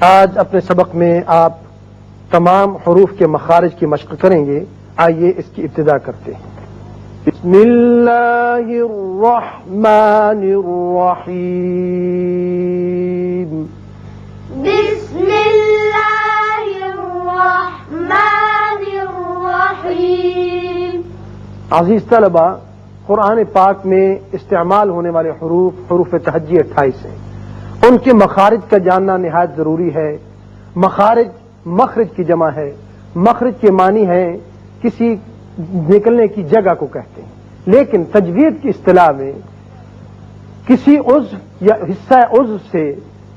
آج اپنے سبق میں آپ تمام حروف کے مخارج کی مشق کریں گے. آئیے اس کی ابتدا کرتے ہیں. بسم اللہ الرحمن الرحیم. بسم اللہ الرحمن الرحیم. عزیز طلبہ، قرآن پاک میں استعمال ہونے والے حروف تہجی 28 ہیں. ان کے مخارج کا جاننا نہایت ضروری ہے. مخارج مخرج کی جمع ہے. مخرج کے معنی ہے کسی نکلنے کی جگہ کو کہتے ہیں، لیکن تجوید کی اصطلاح میں کسی عضو یا حصہ عضو سے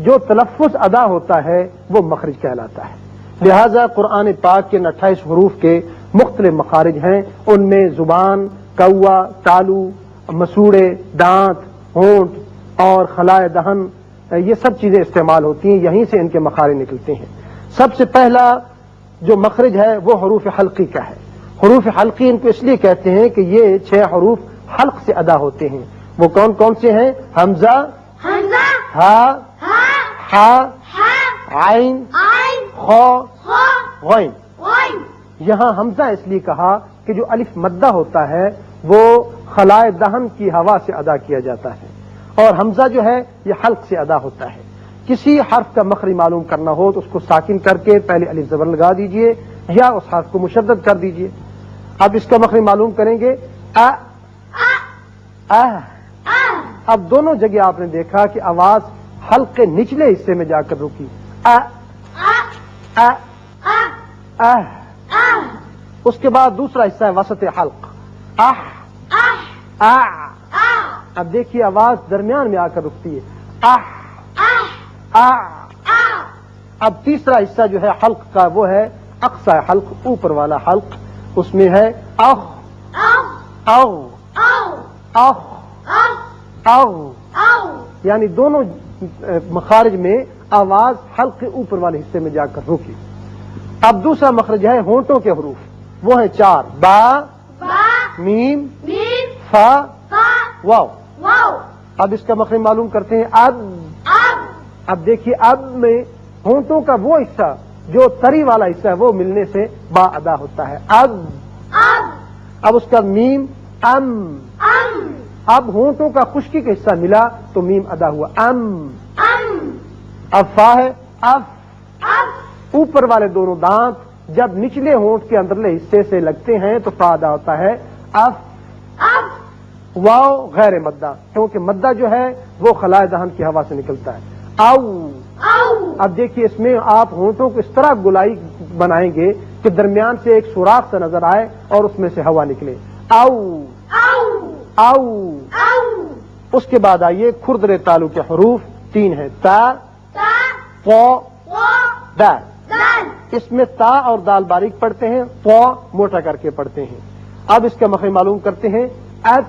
جو تلفظ ادا ہوتا ہے وہ مخرج کہلاتا ہے. لہذا قرآن پاک کے 28 حروف کے مختلف مخارج ہیں. ان میں زبان، کوا، تالو، مسوڑے، دانت، ہونٹ اور خلائے دہن، یہ سب چیزیں استعمال ہوتی ہیں. یہیں سے ان کے مخارج نکلتے ہیں. سب سے پہلا جو مخرج ہے وہ حروف حلقی کا ہے. حروف حلقی ان کو اس لیے کہتے ہیں کہ یہ 6 حروف حلق سے ادا ہوتے ہیں. وہ کون کون سے ہیں؟ حمزہ، ہا، عین، خا، غین. یہاں حمزہ اس لیے کہا کہ جو الف مدہ ہوتا ہے وہ خلائے دہن کی ہوا سے ادا کیا جاتا ہے، اور حمزہ جو ہے یہ حلق سے ادا ہوتا ہے. کسی حرف کا مخرج معلوم کرنا ہو تو اس کو ساکن کر کے پہلے الف زبر لگا دیجئے یا اس حرف کو مشدد کر دیجئے. اب اس کا مخرج معلوم کریں گے. اب دونوں جگہ آپ نے دیکھا کہ آواز حلق کے نچلے حصے میں جا کر رکی. اس کے بعد دوسرا حصہ ہے وسط حلق. اب دیکھیے آواز درمیان میں آ کر رکتی ہے. اب تیسرا حصہ جو ہے حلق کا وہ ہے اقصی حلق، اوپر والا حلق. اس میں ہے اخ، او، اخ، او. یعنی دونوں مخارج میں آواز حلق کے اوپر والے حصے میں جا کر رکی. اب دوسرا مخرج ہے ہونٹوں کے حروف. وہ ہیں 4: با، میم، فا، واو. اب اس کا مخرج معلوم کرتے ہیں. اب دیکھیے اب میں ہونٹوں کا وہ حصہ جو تری والا حصہ ہے وہ ملنے سے با ادا ہوتا ہے. اب اس کا میم، ام. اب ہونٹوں کا خشکی کا حصہ ملا تو میم ادا ہوا، ام. اب فا ہے، اف. اوپر والے دونوں دانت جب نچلے ہونٹ کے اندرلے حصے سے لگتے ہیں تو فا ادا ہوتا ہے، اف. واو غیر مدہ، کیونکہ مدہ جو ہے وہ خلائے دہن کی ہوا سے نکلتا ہے. او. اب دیکھیے اس میں آپ ہونٹوں کو اس طرح گلائی بنائیں گے کہ درمیان سے ایک سوراخ سے نظر آئے اور اس میں سے ہوا نکلے. او. اس کے بعد آئیے کھردرے تالو کے حروف 3 ہیں: تا، قو، دال. اس میں تا اور دال باریک پڑھتے ہیں، قو موٹا کر کے پڑھتے ہیں. اب اس کا مخرج معلوم کرتے ہیں. اد.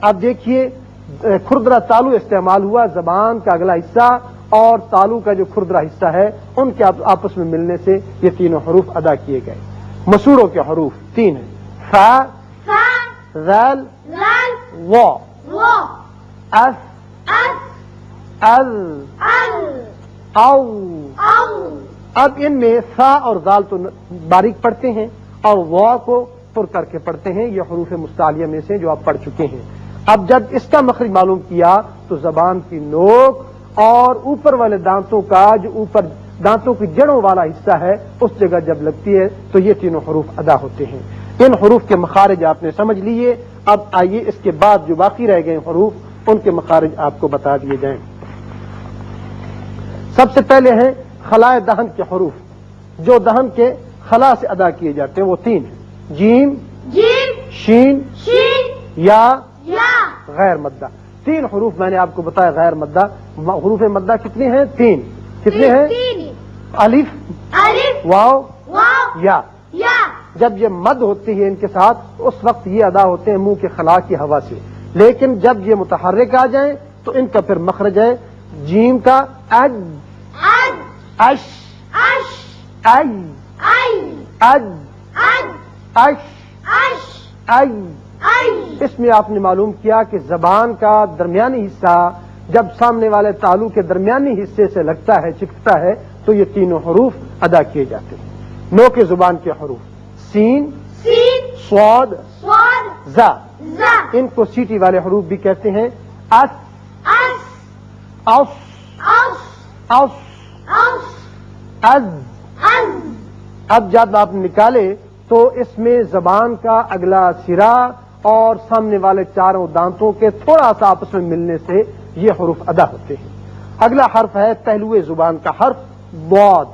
اب دیکھیے کھردرا تالو استعمال ہوا، زبان کا اگلا حصہ اور تالو کا جو کھردرا حصہ ہے ان کے آپس میں ملنے سے یہ تینوں حروف ادا کیے گئے. مسوڑوں کے حروف 3 ہیں: فا، ذال، وا، اف، ال، او. اب ان میں فا اور ذال تو باریک پڑھتے ہیں اور وا کو پر کر کے پڑھتے ہیں. یہ حروف مستعلیہ میں سے جو آپ پڑھ چکے ہیں. اب جب اس کا مخرج معلوم کیا تو زبان کی نوک اور اوپر والے دانتوں کا جو اوپر دانتوں کی جڑوں والا حصہ ہے اس جگہ جب لگتی ہے تو یہ تینوں حروف ادا ہوتے ہیں. ان حروف کے مخارج آپ نے سمجھ لیے. اب آئیے اس کے بعد جو باقی رہ گئے حروف ان کے مخارج آپ کو بتا دیے جائیں. سب سے پہلے ہیں خلائے دہن کے حروف جو دہن کے خلا سے ادا کیے جاتے ہیں. وہ 3 ہیں: جیم، شین، یا غیر مدہ. 3 حروف میں نے آپ کو بتایا غیر مدہ. حروف مدہ کتنے ہیں؟ 3. کتنے ہیں؟ الف، واو، یا. جب یہ مد ہوتی ہے ان کے ساتھ اس وقت یہ ادا ہوتے ہیں منہ کے خلا کی ہوا سے، لیکن جب یہ متحرک آ جائیں تو ان کا پھر مخرج ہے جیم کا اج، اش، ای، اج، اش، ای. اس میں آپ نے معلوم کیا کہ زبان کا درمیانی حصہ جب سامنے والے تالو کے درمیانی حصے سے لگتا ہے چپکتا ہے تو یہ تینوں حروف ادا کیے جاتے ہیں۔ نو کے زبان کے حروف سین، سین، صاد، صاد، زا، زا، ان کو سیٹی والے حروف بھی کہتے ہیں۔ اس، اس، اوس، اوس، اوس، اوس، از۔ از، اب جب آپ نکالے تو اس میں زبان کا اگلا سرا اور سامنے والے چاروں دانتوں کے تھوڑا سا آپس میں ملنے سے یہ حروف ادا ہوتے ہیں۔ اگلا حرف ہے پہلوئے زبان کا حرف ضاد۔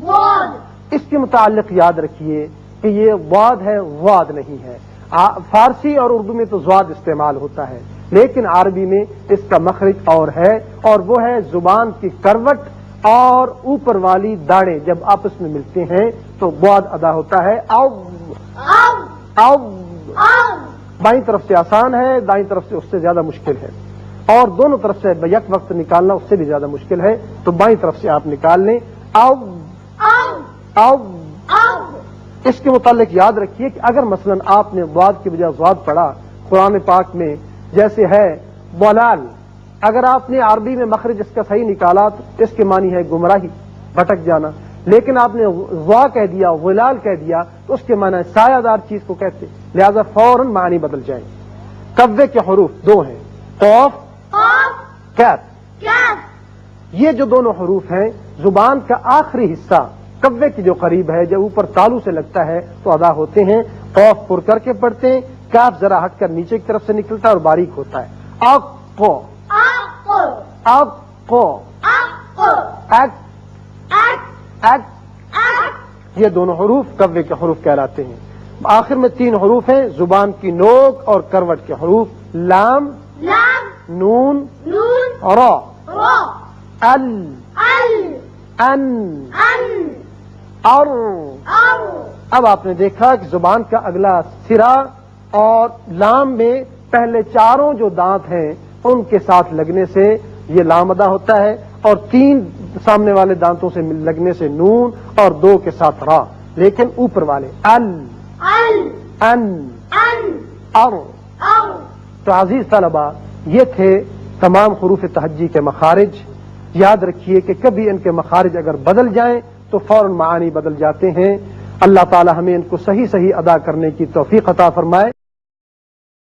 ضاد، اس کے متعلق یاد رکھیے کہ یہ ضاد ہے، واد نہیں ہے۔ فارسی اور اردو میں تو ضاد استعمال ہوتا ہے، لیکن عربی میں اس کا مخرج اور ہے، اور وہ ہے زبان کی کروٹ اور اوپر والی داڑیں جب آپس میں ملتے ہیں تو ضاد ادا ہوتا ہے۔ او، او، او۔ او، بائیں طرف سے آسان ہے، دائیں طرف سے اس سے زیادہ مشکل ہے، اور دونوں طرف سے یک وقت نکالنا اس سے بھی زیادہ مشکل ہے، تو بائیں طرف سے آپ نکال لیں۔ او، او، او۔ او، اس کے متعلق یاد رکھیے کہ اگر مثلا آپ نے ضاد کی بجائے ضاد پڑھا قرآن پاک میں، جیسے ہے ضلال، اگر آپ نے عربی میں مخرج اس کا صحیح نکالا تو اس کے معنی ہے گمراہی، بھٹک جانا، لیکن آپ نے ضا کہہ دیا، ضلال کہہ دیا تو اس کے معنی ہے سایہ دار چیز کو کہتے، لہذا فوراً معنی بدل جائیں۔ کوے کے حروف دو ہیں، قاف، قاف، کاف۔ کاف، یہ جو دونوں حروف ہیں زبان کا آخری حصہ کوے کے جو قریب ہے، جب اوپر تالو سے لگتا ہے تو ادا ہوتے ہیں۔ قاف پر کر کے پڑھتے ہیں، کاف ذرا ہٹ کر نیچے کی طرف سے نکلتا ہے اور باریک ہوتا ہے۔ اقو، اقو، اقو، اقو، اک، اک، اک۔ اک، یہ دونوں حروف کوے کے حروف کہلاتے ہیں۔ آخر میں تین حروف ہیں زبان کی نوک اور کروٹ کے حروف، لام، لام، نون، نون، را، را، ال، ال، ان، ان، اور۔ او، اب آپ نے دیکھا کہ زبان کا اگلا سرا اور لام میں پہلے چاروں جو دانت ہیں ان کے ساتھ لگنے سے یہ لام ادا ہوتا ہے، اور تین سامنے والے دانتوں سے لگنے سے نون، اور دو کے ساتھ را، لیکن اوپر والے ال، ال، ان، ان، اور۔ او، تو عزیز طلبہ، یہ تھے تمام حروف تہجی کے مخارج۔ یاد رکھیے کہ کبھی ان کے مخارج اگر بدل جائیں تو فوراً معانی بدل جاتے ہیں۔ اللہ تعالی ہمیں ان کو صحیح صحیح ادا کرنے کی توفیق عطا فرمائے۔